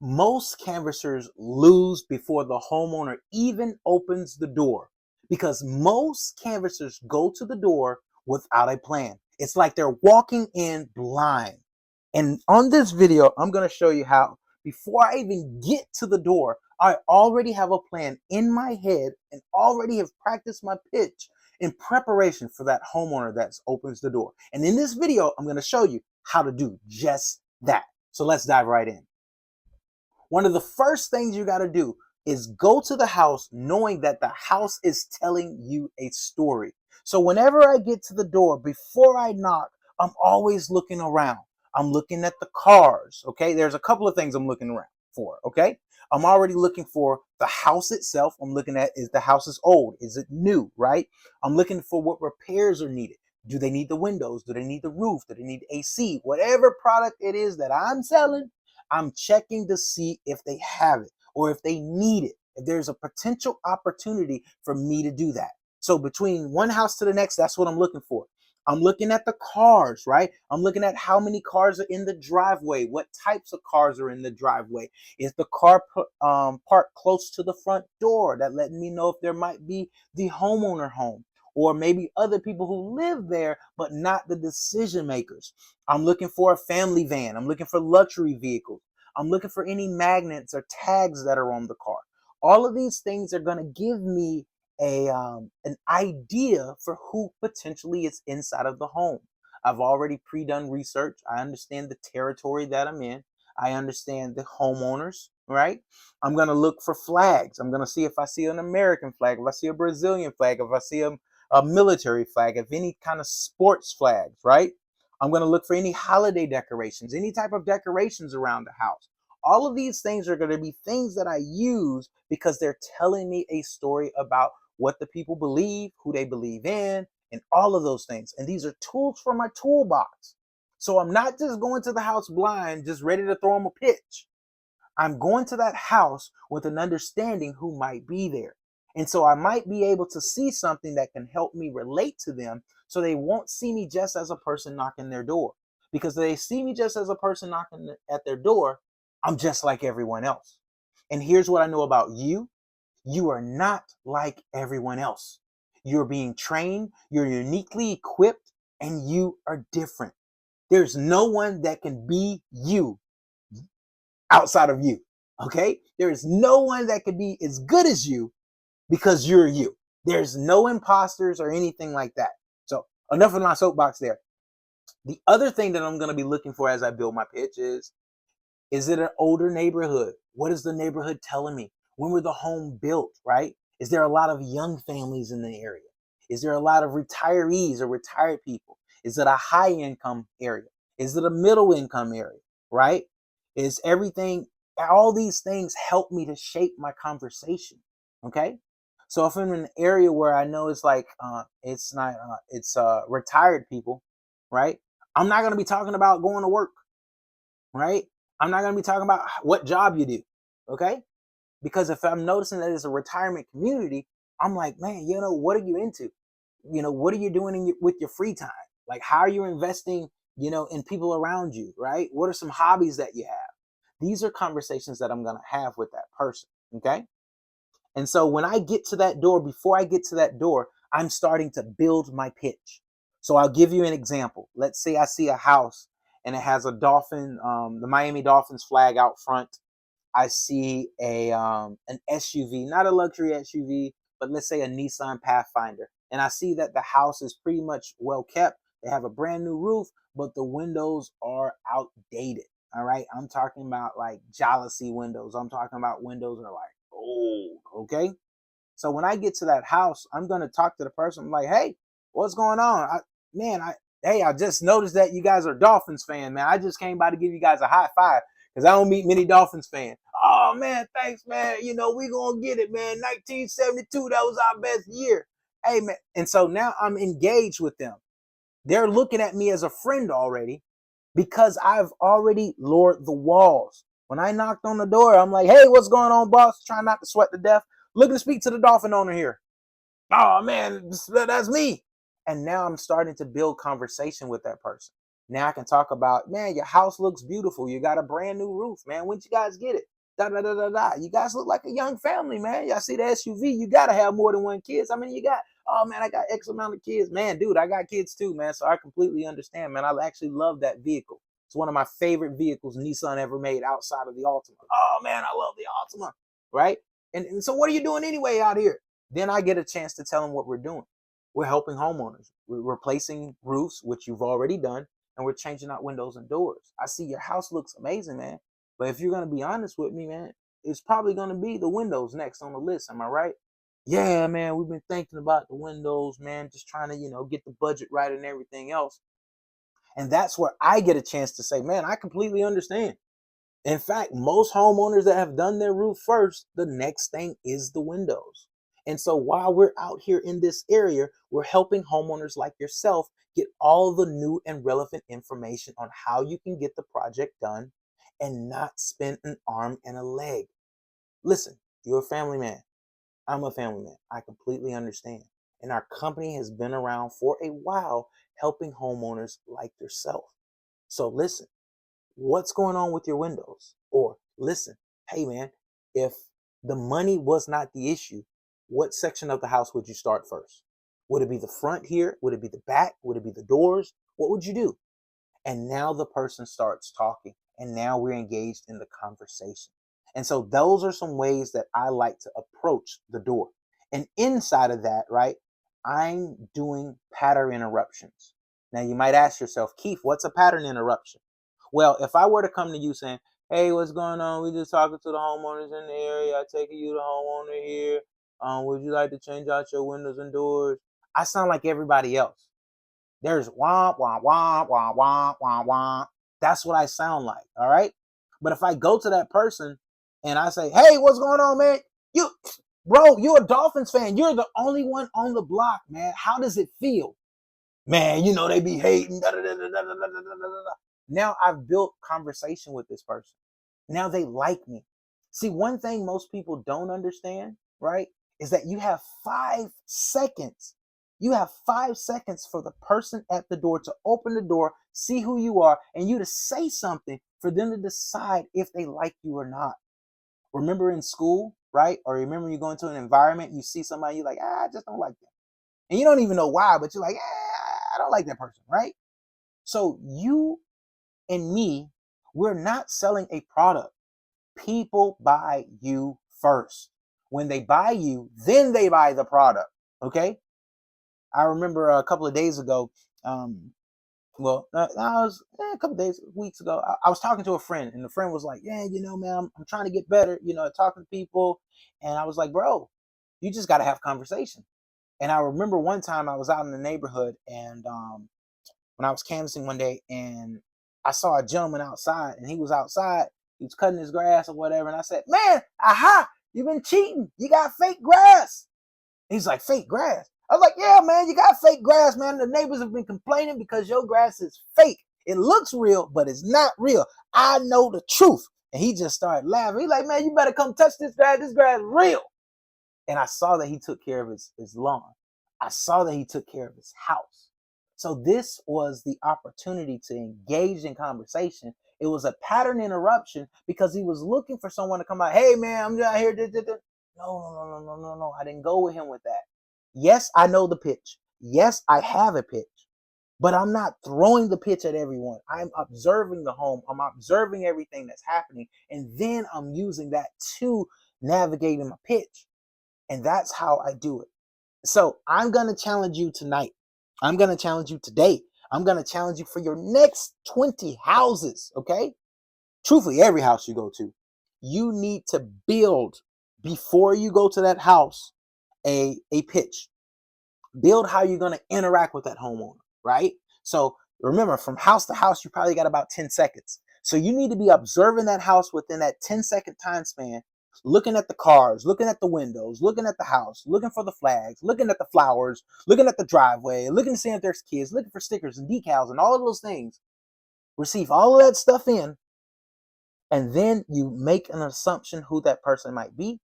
Most canvassers lose before the homeowner even opens the door because most canvassers go to the door without a plan. It's like they're walking in blind. And on this video, I'm going to show you how before I even get to the door, I already have a plan in my head and already have practiced my pitch in preparation for that homeowner that opens the door. And in this video, I'm going to show you how to do just that. So let's dive right in. One of the first things you got to do is go to the house knowing that the house is telling you a story. So whenever I get to the door, before I knock, I'm always looking around. I'm looking at the cars, okay? There's a couple of things I'm looking around for, okay? I'm already looking for the house itself. I'm looking at, is the house is old? Is it new, right? I'm looking for what repairs are needed. Do they need the windows? Do they need the roof? Do they need AC? Whatever product it is that I'm selling, I'm checking to see if they have it or if they need it, if there's a potential opportunity for me to do that. So between one house to the next, that's what I'm looking for. I'm looking at the cars, right? I'm looking at how many cars are in the driveway. What types of cars are in the driveway? Is the car parked close to the front door? That letting me know if there might be the homeowner home, or maybe other people who live there, but not the decision makers. I'm looking for a family van. I'm looking for luxury vehicles. I'm looking for any magnets or tags that are on the car. All of these things are going to give me an idea for who potentially is inside of the home. I've already pre-done research. I understand the territory that I'm in. I understand the homeowners, right? I'm going to look for flags. I'm going to see if I see an American flag, if I see a Brazilian flag, if I see a military flag, if any kind of sports flags, right? I'm going to look for any holiday decorations, any type of decorations around the house. All of these things are going to be things that I use because they're telling me a story about what the people believe, who they believe in, and all of those things. And these are tools for my toolbox. So I'm not just going to the house blind, just ready to throw them a pitch. I'm going to that house with an understanding who might be there. And so I might be able to see something that can help me relate to them so they won't see me just as a person knocking their door. Because if they see me just as a person knocking at their door, I'm just like everyone else. And here's what I know about you. You are not like everyone else. You're being trained, you're uniquely equipped, and you are different. There's no one that can be you outside of you. Okay? There is no one that could be as good as you because you're you. There's no imposters or anything like that. So, enough of my soapbox there. The other thing that I'm going to be looking for as I build my pitch is it an older neighborhood? What is the neighborhood telling me? When were the home built, right? Is there a lot of young families in the area? Is there a lot of retirees or retired people? Is it a high income area? Is it a middle income area, right? Is everything, all these things help me to shape my conversation, okay? So if I'm in an area where I know it's like, it's not, it's retired people, right? I'm not going to be talking about going to work, right? I'm not going to be talking about what job you do, okay? Because if I'm noticing that it's a retirement community, I'm like, man, what are you into? What are you doing with your free time? Like, how are you investing, in people around you, right? What are some hobbies that you have? These are conversations that I'm going to have with that person, okay? And so when I get to that door, before I get to that door, I'm starting to build my pitch. So I'll give you an example. Let's say I see a house and it has a dolphin, the Miami Dolphins flag out front. I see an SUV, not a luxury SUV, but let's say a Nissan Pathfinder. And I see that the house is pretty much well kept. They have a brand new roof, but the windows are outdated. All right. I'm talking about like jealousy windows. I'm talking about windows that are like old. Okay. So when I get to that house, I'm going to talk to the person. I'm like, hey, what's going on? I just noticed that you guys are Dolphins fan, man. I just came by to give you guys a high five because I don't meet many Dolphins fans. Oh, man, thanks, man. We going to get it, man. 1972, that was our best year. Hey, man. And so now I'm engaged with them. They're looking at me as a friend already because I've already lowered the walls. When I knocked on the door, I'm like, hey, what's going on, boss? Trying not to sweat to death. Looking to speak to the Dolphin owner here. Oh, man, that's me. And now I'm starting to build conversation with that person. Now I can talk about, man, your house looks beautiful. You got a brand new roof, man. When'd you guys get it? Da da da da da. You guys look like a young family, man. Y'all see the SUV? You gotta have more than one kids. I mean, you got. Oh man, I got X amount of kids, man. Dude, I got kids too, man. So I completely understand, man. I actually love that vehicle. It's one of my favorite vehicles Nissan ever made outside of the Altima. Oh man, I love the Altima, right? And so what are you doing anyway out here? Then I get a chance to tell them what we're doing. We're helping homeowners. We're replacing roofs, which you've already done, and we're changing out windows and doors. I see your house looks amazing, man. But if you're going to be honest with me, man, it's probably going to be the windows next on the list. Am I right? Yeah, man, we've been thinking about the windows, man, just trying to, get the budget right and everything else. And that's where I get a chance to say, man, I completely understand. In fact, most homeowners that have done their roof first, the next thing is the windows. And so while we're out here in this area, we're helping homeowners like yourself get all the new and relevant information on how you can get the project done and not spend an arm and a leg. Listen, you're a family man. I'm a family man. I completely understand. And our company has been around for a while helping homeowners like yourself. So listen, what's going on with your windows? Or listen, hey man, if the money was not the issue, what section of the house would you start first? Would it be the front here? Would it be the back? Would it be the doors? What would you do? And now the person starts talking, and now we're engaged in the conversation. And so those are some ways that I like to approach the door. And inside of that, right, I'm doing pattern interruptions. Now you might ask yourself, Keith, what's a pattern interruption? Well, if I were to come to you saying, hey, what's going on? We just talking to the homeowners in the area. I take you the homeowner here. Would you like to change out your windows and doors? I sound like everybody else. There's womp, womp, womp, womp, womp, womp, womp. That's what I sound like. All right. But if I go to that person and I say, hey, what's going on, man? You, bro, you're a Dolphins fan. You're the only one on the block, man. How does it feel? Man, they be hating. Da, da, da, da, da, da, da, da. Now I've built conversation with this person. Now they like me. See, one thing most people don't understand, right, is that you have 5 seconds. You have 5 seconds for the person at the door to open the door, see who you are, and you to say something for them to decide if they like you or not. Remember in school, right? Or remember you go into an environment, you see somebody, you're like, I just don't like them. And you don't even know why, but you're like, I don't like that person, right? So you and me, we're not selling a product. People buy you first. When they buy you, then they buy the product. Okay. I remember a couple of days ago, I was a couple of weeks ago, I was talking to a friend, and the friend was like, yeah, man, I'm trying to get better, talking to people. And I was like, bro, you just got to have conversation. And I remember one time I was out in the neighborhood, and when I was canvassing one day, and I saw a gentleman outside, and he was outside. He was cutting his grass or whatever. And I said, man, aha, you've been cheating. You got fake grass. And he's like, fake grass? I was like, yeah, man, you got fake grass, man. The neighbors have been complaining because your grass is fake. It looks real, but it's not real. I know the truth. And he just started laughing. He's like, man, you better come touch this grass. This grass is real. And I saw that he took care of his lawn. I saw that he took care of his house. So this was the opportunity to engage in conversation. It was a pattern interruption because he was looking for someone to come out. Hey, man, I'm out here. No. I didn't go with him with that. Yes, I know the pitch. Yes, I have a pitch. But I'm not throwing the pitch at everyone. I'm observing the home. I'm observing everything that's happening. And then I'm using that to navigate in my pitch. And that's how I do it. So I'm going to challenge you tonight. I'm going to challenge you today. I'm going to challenge you for your next 20 houses, okay? Truthfully, every house you go to, you need to build, before you go to that house, a pitch. Build how you're going to interact with that homeowner, right? So remember, from house to house, you probably got about 10 seconds. So you need to be observing that house within that 10-second time span, looking at the cars, looking at the windows, looking at the house, looking for the flags, looking at the flowers, looking at the driveway, looking to see if there's kids, looking for stickers and decals and all of those things. Receive all of that stuff in, and then you make an assumption who that person might be,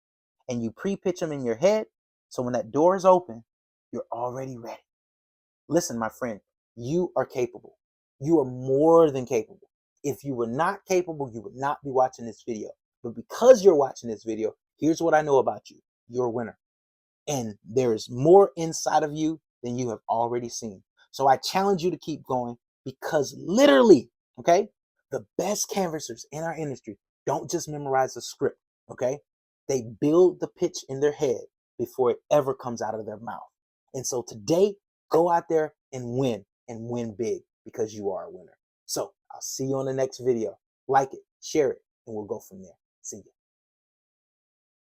and you pre-pitch them in your head. So when that door is open, you're already ready. Listen, my friend, you are capable. You are more than capable. If you were not capable, you would not be watching this video. But because you're watching this video, here's what I know about you. You're a winner. And there is more inside of you than you have already seen. So I challenge you to keep going, because literally, okay, the best canvassers in our industry don't just memorize a script, okay? They build the pitch in their head before it ever comes out of their mouth. And so today, go out there and win big, because you are a winner. So I'll see you on the next video. Like it, share it, and we'll go from there. See you.